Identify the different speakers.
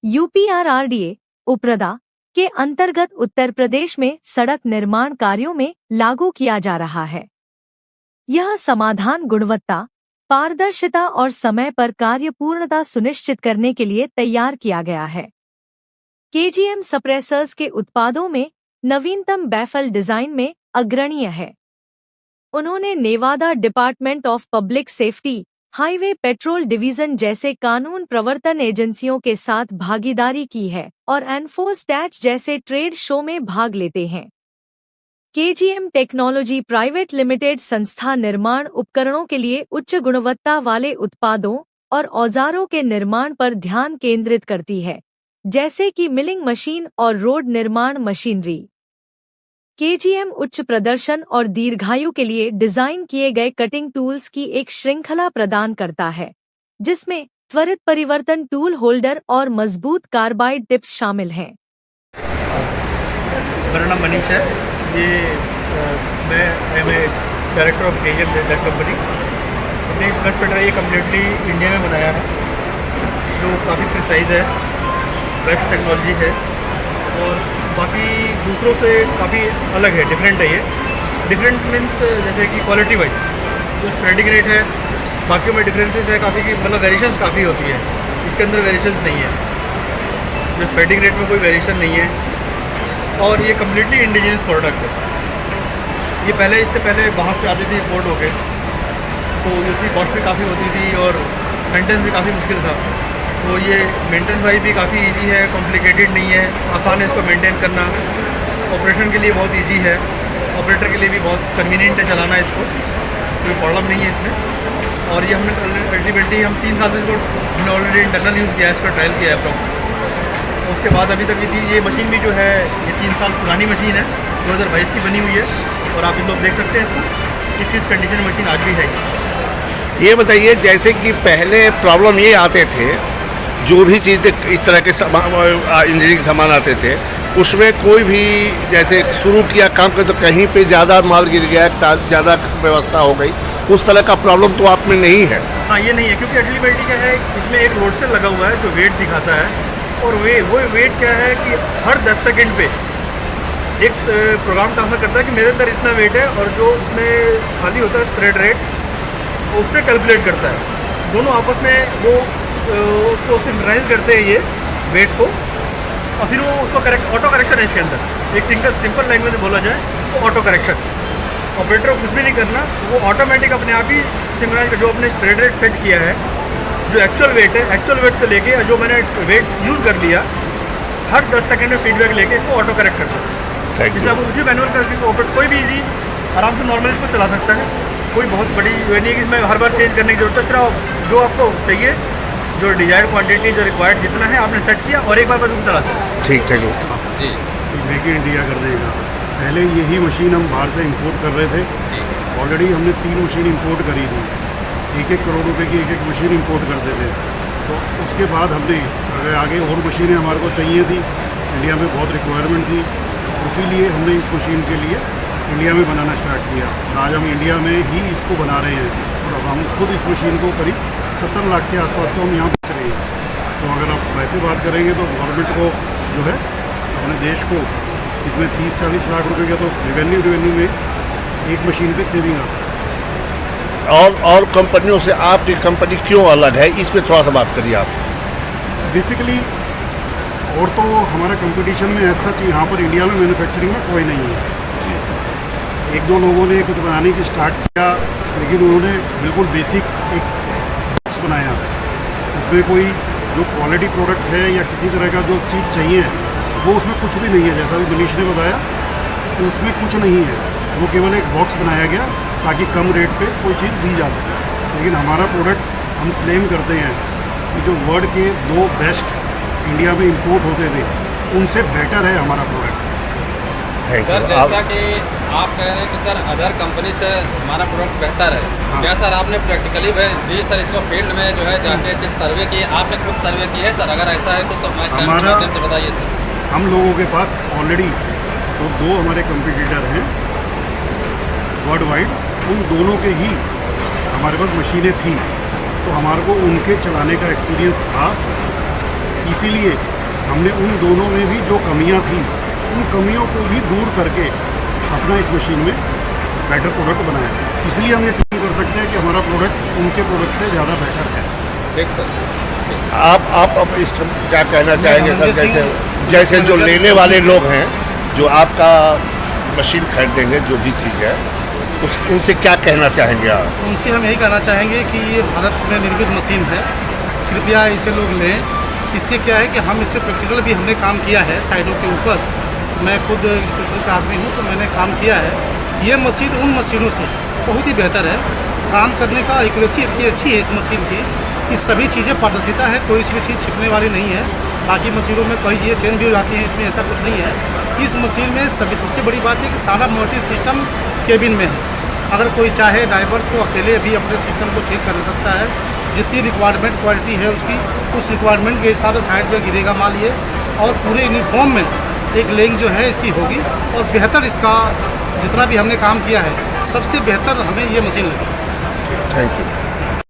Speaker 1: UPRRDA उपरदा के अंतर्गत उत्तर प्रदेश में सड़क निर्माण कार्यों में लागू किया जा रहा है। यह समाधान गुणवत्ता, पारदर्शिता और समय पर कार्य पूर्णता सुनिश्चित करने के लिए तैयार किया गया है। KGM सप्रेसर्स के उत्पादों में नवीनतम बैफल डिजाइन में अग्रणीय है। उन्होंने Nevada Department of Public Safety, Highway Patrol Division जैसे कानून प्रवर्तन एजेंसियों के साथ भागीदारी की है और एनफोर्सटैच जैसे ट्रेड शो में भाग लेते हैं। KGM टेक्नोलॉजी प्राइवेट लिमिटेड संस्था निर्माण उपकरणों के लिए उच्च गुणवत्ता वाले उत्पादों और औजारों के निर्माण पर ध्यान केंद्रित करती है, जैसे कि मिलिंग मशीन और रोड निर्माण मशीनरी। KGM उच्च प्रदर्शन और दीर्घायु के लिए डिजाइन किए गए कटिंग टूल्स की एक श्रृंखला प्रदान करता है, जिसमें त्वरित परिवर्तन टूल होल्डर और मजबूत कार्बाइड टिप्स शामिल हैं।
Speaker 2: मेरा नाम मनीष है। मैं director of KGM that company. हमने स्कर्ट पेटर ये कम्प्लीटली इंडिया में बनाया है, जो काफ़ी प्रिसाइज है, बेस्ट टेक्नोलॉजी है और बाकी दूसरों से काफ़ी अलग है, डिफरेंट है। ये डिफरेंट मीन्स जैसे कि क्वालिटी वाइज जो स्प्रेडिंग रेट है, बाकियों में डिफरेंसेस है काफ़ी, कि मतलब वेरिएशंस काफ़ी होती है। इसके अंदर वेरिएशंस नहीं है, जो स्प्रेडिंग रेट में कोई वेरिएशन नहीं है और ये कम्प्लीटली इंडिजिनस प्रोडक्ट है। ये पहले इससे पहले बाहर से आती थी इम्पोर्ट होके, तो इसकी कॉस्ट भी काफ़ी होती थी और मेंटेनेंस भी काफ़ी मुश्किल था। तो ये मेंटेनेंस वाइज भी काफ़ी इजी है, कॉम्प्लिकेटेड नहीं है, आसान है इसको मेंटेन करना। ऑपरेशन के लिए बहुत इजी है, ऑपरेटर के लिए भी बहुत कन्वीनियंट है चलाना इसको, कोई प्रॉब्लम नहीं है इसमें। और ये हमने अल्टीमेटली 3 साल से इसको हमने ऑलरेडी इंटरनल यूज़ किया है, इसका ट्रायल किया है प्रॉपर। उसके बाद अभी तक ये मशीन भी जो है ये 3 साल पुरानी मशीन है, 2022 की बनी हुई है और आप लोग देख सकते हैं इसको कि किस कंडीशन में मशीन आज भी है।
Speaker 3: ये बताइए, जैसे कि पहले प्रॉब्लम ये आते थे, जो भी चीज़ इस तरह के इंजीनियरिंग सामान आते थे, उसमें कोई भी जैसे शुरू किया काम कर तो कहीं पे ज़्यादा माल गिर गया, ज़्यादा व्यवस्था हो गई, उस तरह का प्रॉब्लम तो आप में नहीं है।
Speaker 2: हाँ, ये नहीं है, क्योंकि अल्टीमेटली क्या है, इसमें एक रोड से लगा हुआ है जो वेट दिखाता है और वो वेट क्या है कि हर 10 सेकेंड पे एक प्रोग्राम ट्रांसफर करता है कि मेरे अंदर इतना वेट है और जो इसमें खाली होता है स्प्रेड रेट, उससे कैलकुलेट करता है। दोनों आपस में वो उसको सिंक्रोनाइज करते हैं ये वेट को, और फिर वो उसको ऑटो करेक्शन है इसके अंदर। एक सिंपल लैंग्वेज में बोला जाए तो ऑटो करेक्शन। ऑपरेटर को कुछ भी नहीं करना, वो ऑटोमेटिक अपने आप ही सिंक्रोनाइज कर, जो अपने स्प्रेड रेट सेट किया है, जो एक्चुअल वेट है, एक्चुअल वेट से लेके जो मैंने वेट यूज़ कर लिया, हर 10 सेकेंड में फीडबैक लेके इसको ऑटो करेक्ट करता है। इसमें आपको कुछ भी मैनुअल करके ऑपरेटर कोई भी इजी आराम से नॉर्मल इसको चला सकता है। कोई बहुत बड़ी ये नहीं है कि इसमें हर बार चेंज करने की जरूरत है। सिर्फ जो आपको चाहिए, जो डिजायर्ड क्वांटिटी, जो रिक्वायर्ड जितना है आपने सेट किया और एक बार बस उसको चलाते हैं।
Speaker 3: ठीक है
Speaker 4: जी,
Speaker 5: मेक इन इंडिया कर देगा। पहले यही मशीन हम बाहर से इंपोर्ट कर रहे थे, ऑलरेडी हमने 3 मशीन इंपोर्ट करी थी, 1-1 करोड़ रुपए की एक मशीन इंपोर्ट करते थे। तो उसके बाद हमने अगर आगे और मशीनें हमारे को चाहिए थी, इंडिया में बहुत रिक्वायरमेंट थी, इसीलिए हमने इस मशीन के लिए इंडिया में बनाना स्टार्ट किया। आज हम इंडिया में ही इसको बना रहे हैं और अब हम खुद इस मशीन को करीब 70 लाख के आसपास तो हम यहाँ बेच रहे हैं। तो अगर आप वैसे बात करेंगे तो गवर्नमेंट को जो है अपने देश को इसमें 30-40 लाख रुपए का तो रेवेन्यू में एक मशीन पे सेविंग आता है।
Speaker 3: और कंपनियों से आपकी कंपनी क्यों अलग है, इस पर थोड़ा सा बात करिए आप।
Speaker 5: बेसिकली और तो हमारा कंपटीशन में ऐसा सच यहाँ पर इंडिया में मैन्युफैक्चरिंग में कोई नहीं है। 1-2 लोगों ने कुछ बनाने की स्टार्ट किया, लेकिन उन्होंने बिल्कुल बेसिक एक बॉक्स बनाया, उसमें कोई जो क्वालिटी प्रोडक्ट है या किसी तरह का जो चीज़ चाहिए वो उसमें कुछ भी नहीं है। जैसा भी मनीष ने बताया कि उसमें कुछ नहीं है, वो केवल एक बॉक्स बनाया गया ताकि कम रेट पे कोई चीज़ दी जा सके। लेकिन हमारा प्रोडक्ट हम क्लेम करते हैं कि जो वर्ल्ड के 2 बेस्ट इंडिया में इंपोर्ट होते थे, उनसे बेटर है हमारा प्रोडक्ट।
Speaker 4: सर, जैसा कि आप कह रहे हैं कि सर अदर कंपनी से हमारा प्रोडक्ट बेहतर है,
Speaker 5: हाँ।
Speaker 4: क्या सर आपने प्रैक्टिकली भी सर इसको फील्ड में जो है जाके जिस सर्वे की आपने खुद सर्वे की है सर? अगर ऐसा है तो मैं चैनल के माध्यम से बताइए सर।
Speaker 5: हम लोगों के पास ऑलरेडी जो 2 हमारे कंपटीटर हैं वर्ल्ड वाइड, उन दोनों के ही हमारे पास मशीनें थी, तो हमारे को उनके चलाने का एक्सपीरियंस था, इसीलिए हमने उन दोनों में भी जो कमियां थी उन कमियों को भी दूर करके अपना इस मशीन में बेटर प्रोडक्ट बनाया। इसलिए हम ये क्लेम कर सकते हैं कि हमारा प्रोडक्ट उनके प्रोडक्ट से ज़्यादा बेटर है।
Speaker 4: ठीक सर।
Speaker 3: आप अब इसका क्या कहना चाहेंगे सर?
Speaker 6: धनंजय
Speaker 3: जैसे
Speaker 6: सिंह,
Speaker 3: जैसे जो
Speaker 6: मैनेजर
Speaker 3: लेने वाले लोग हैं, जो आपका मशीन खरीदेंगे, जो भी चीज़ है, उनसे क्या कहना चाहेंगे आप?
Speaker 6: उनसे हम यही कहना चाहेंगे कि ये भारत में निर्मित मशीन है, कृपया इसे लोग लें। इससे क्या है कि हम इससे प्रैक्टिकल भी हमने काम किया है साइडों के ऊपर। मैं खुद इंस्टीट्यूशन का आदमी हूँ, तो मैंने काम किया है। ये मशीन उन मशीनों से बहुत ही बेहतर है। काम करने का एक्यूरेसी इतनी अच्छी है इस मशीन की कि सभी चीज़ें पारदर्शिता है, कोई इसमें चीज़ छिपने वाली नहीं है। बाकी मशीनों में कई चीज़ें चेंज भी हो जाती हैं, इसमें ऐसा कुछ नहीं है। इस मशीन में सबसे बड़ी बात है कि सारा मल्टी सिस्टम केबिन में है। अगर कोई चाहे ड्राइवर तो अकेले भी अपने सिस्टम को ठीक कर सकता है। जितनी रिक्वायरमेंट क्वालिटी है उसकी, उस रिक्वायरमेंट के हिसाब से साइड पे गिरेगा माल ये, और पूरे यूनिफॉर्म में एक लेंग जो है इसकी होगी। और बेहतर इसका जितना भी हमने काम किया है, सबसे बेहतर हमें ये मशीन लगी।
Speaker 3: Thank you.